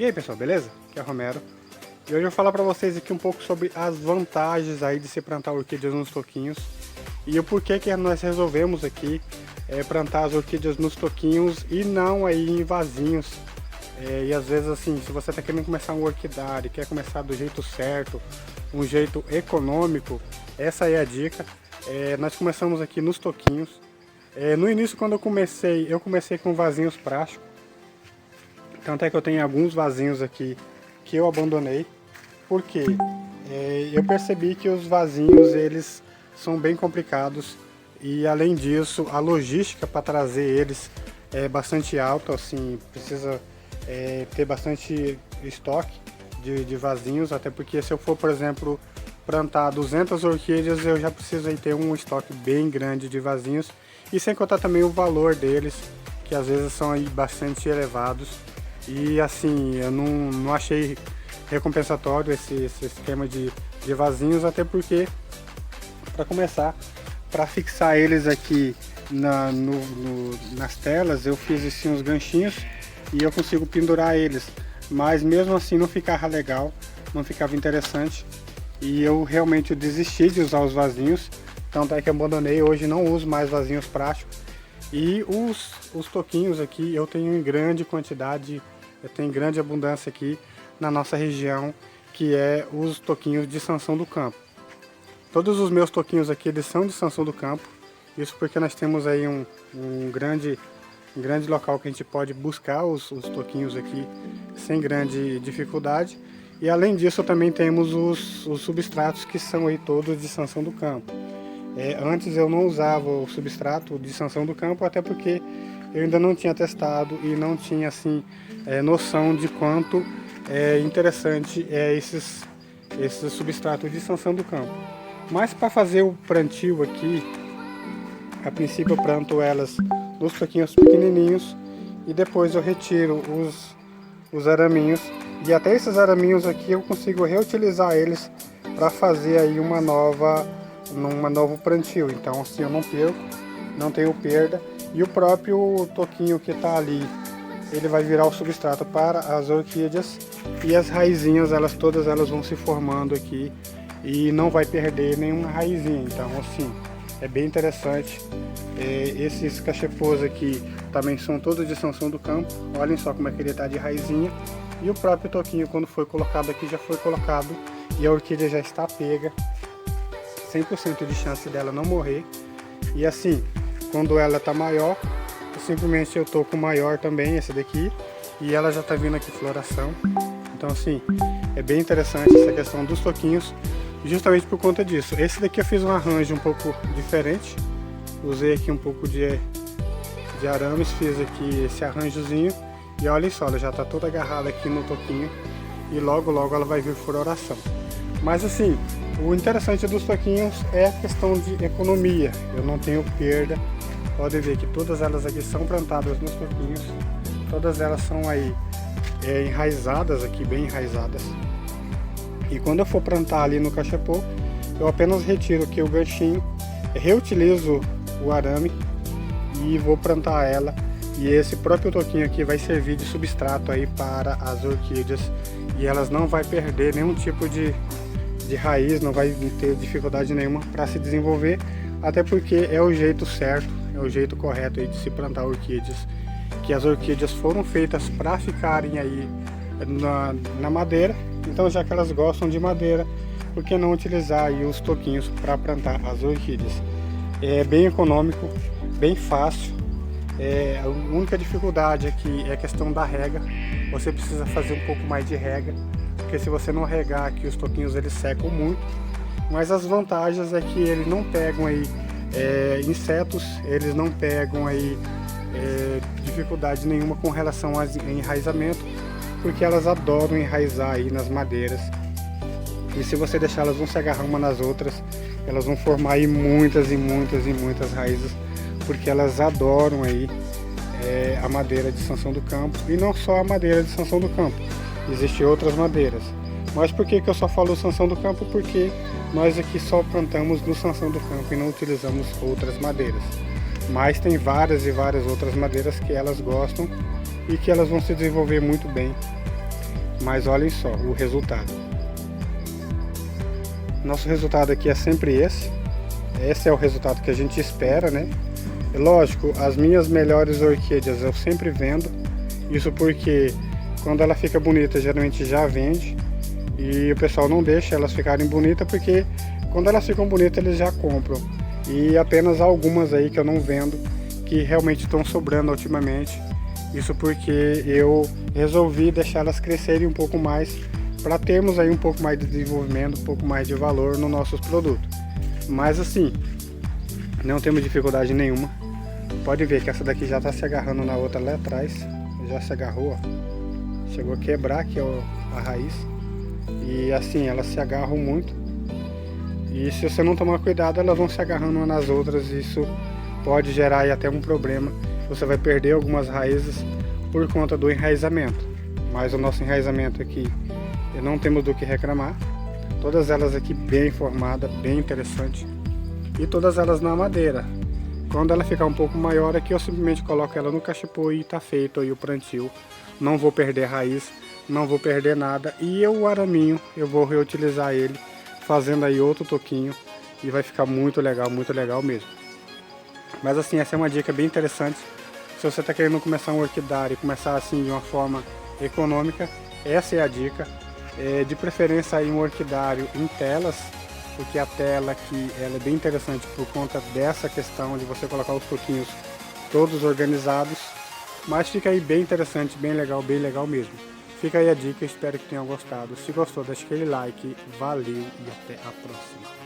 aí pessoal, beleza? Aqui é o Romero. E hoje eu vou falar para vocês aqui um pouco sobre as vantagens aí de se plantar orquídeas nos toquinhos. E o porquê que nós resolvemos aqui plantar as orquídeas nos toquinhos e não aí em vasinhos. E às vezes assim, se você está querendo começar um orquidário, quer começar do jeito certo, um jeito econômico, essa é a dica. Nós começamos aqui nos toquinhos. No início, quando eu comecei com vasinhos plásticos. Tanto é que eu tenho alguns vasinhos aqui que eu abandonei, porque eu percebi que os vasinhos eles são bem complicados e além disso a logística para trazer eles é bastante alta, assim, precisa ter bastante estoque de vasinhos, até porque se eu for, por exemplo, plantar 200 orquídeas, eu já preciso aí ter um estoque bem grande de vasinhos, e sem contar também o valor deles, que às vezes são aí bastante elevados. E assim, eu não achei recompensatório esse esquema de vasinhos, até porque, para começar, para fixar eles aqui nas telas, eu fiz assim uns ganchinhos e eu consigo pendurar eles, mas mesmo assim não ficava legal, não ficava interessante, e eu realmente desisti de usar os vasinhos, tanto é que abandonei. Hoje não uso mais vasinhos plásticos, e os toquinhos aqui eu tenho em grande quantidade. Eu tenho grande abundância aqui na nossa região, que é os toquinhos de Sansão do Campo. Todos os meus toquinhos aqui eles são de Sansão do Campo, isso porque nós temos aí um grande local que a gente pode buscar os toquinhos aqui sem grande dificuldade. E além disso também temos os substratos que são aí todos de Sansão do Campo. Antes eu não usava o substrato de Sansão do Campo, até porque eu ainda não tinha testado e não tinha assim noção de quanto é interessante esses substratos de Sansão do Campo. Mas para fazer o plantio aqui, a princípio eu planto elas nos toquinhos pequenininhos e depois eu retiro os araminhos, e até esses araminhos aqui eu consigo reutilizar eles para fazer aí um novo plantio. Então assim eu não perco, não tenho perda. E o próprio toquinho que está ali, ele vai virar o substrato para as orquídeas, e as raizinhas, todas elas vão se formando aqui e não vai perder nenhuma raizinha. Então assim, é bem interessante. Esses cachepôs aqui também são todos de Sansão do Campo. Olhem só como é que ele está de raizinha. E o próprio toquinho, quando foi colocado aqui, já foi colocado e a orquídea já está pega, 100% de chance dela não morrer. E assim, quando ela tá maior, simplesmente eu tô com o maior também, esse daqui, e ela já tá vindo aqui floração. Então assim, é bem interessante essa questão dos toquinhos, justamente por conta disso. Esse daqui eu fiz um arranjo um pouco diferente, usei aqui um pouco de arames, fiz aqui esse arranjozinho, e olha só, ela já tá toda agarrada aqui no toquinho, e logo logo ela vai vir floração. Mas assim, o interessante dos toquinhos é a questão de economia, eu não tenho perda. Pode ver que todas elas aqui são plantadas nos toquinhos, todas elas são aí enraizadas aqui, bem enraizadas. E quando eu for plantar ali no cachepô, eu apenas retiro aqui o ganchinho, reutilizo o arame e vou plantar ela. E esse próprio toquinho aqui vai servir de substrato aí para as orquídeas, e elas não vai perder nenhum tipo de raiz, não vai ter dificuldade nenhuma para se desenvolver, até porque é o jeito certo, é o jeito correto aí de se plantar orquídeas, que as orquídeas foram feitas para ficarem aí na madeira. Então, já que elas gostam de madeira, por que não utilizar aí os toquinhos para plantar as orquídeas? É bem econômico, bem fácil. A única dificuldade aqui é a questão da rega. Você precisa fazer um pouco mais de rega, porque se você não regar aqui, os toquinhos eles secam muito. Mas as vantagens é que eles não pegam aí insetos, eles não pegam aí dificuldade nenhuma com relação ao enraizamento, porque elas adoram enraizar aí nas madeiras. E se você deixar, elas vão se agarrar uma nas outras, elas vão formar aí muitas e muitas e muitas raízes, porque elas adoram aí a madeira de Sansão do Campo. E não só a madeira de Sansão do Campo, existem outras madeiras. Mas por que eu só falo Sansão do Campo? Porque nós aqui só plantamos no Sansão do Campo e não utilizamos outras madeiras. Mas tem várias e várias outras madeiras que elas gostam e que elas vão se desenvolver muito bem Mas olhem só o resultado. Nosso resultado aqui é sempre esse. Esse é o resultado que a gente espera, né? E lógico, as minhas melhores orquídeas eu sempre vendo. Isso porque quando ela fica bonita, geralmente já vende. E o pessoal não deixa elas ficarem bonitas, porque quando elas ficam bonitas eles já compram. E apenas algumas aí que eu não vendo, que realmente estão sobrando ultimamente. Isso porque eu resolvi deixar elas crescerem um pouco mais, para termos aí um pouco mais de desenvolvimento, um pouco mais de valor nos nossos produtos. Mas assim, não temos dificuldade nenhuma. Pode ver que essa daqui já está se agarrando na outra lá atrás. Já se agarrou, ó. Chegou a quebrar aqui, ó, a raiz. E assim, elas se agarram muito. E se você não tomar cuidado, elas vão se agarrando umas nas outras. E isso pode gerar aí até um problema. Você vai perder algumas raízes por conta do enraizamento. Mas o nosso enraizamento aqui, não temos do que reclamar. Todas elas aqui bem formadas, bem interessante. E todas elas na madeira. Quando ela ficar um pouco maior aqui, eu simplesmente coloco ela no cachepô e tá feito aí o plantio. Não vou perder raiz, não vou perder nada. E o araminho, eu vou reutilizar ele, fazendo aí outro toquinho. E vai ficar muito legal mesmo. Mas assim, essa é uma dica bem interessante. Se você está querendo começar um orquidário e começar assim de uma forma econômica, essa é a dica. De preferência aí um orquidário em telas, porque a tela aqui ela é bem interessante por conta dessa questão de você colocar os toquinhos todos organizados. Mas fica aí bem interessante, bem legal mesmo. Fica aí a dica, espero que tenham gostado. Se gostou, deixa aquele like, valeu e até a próxima.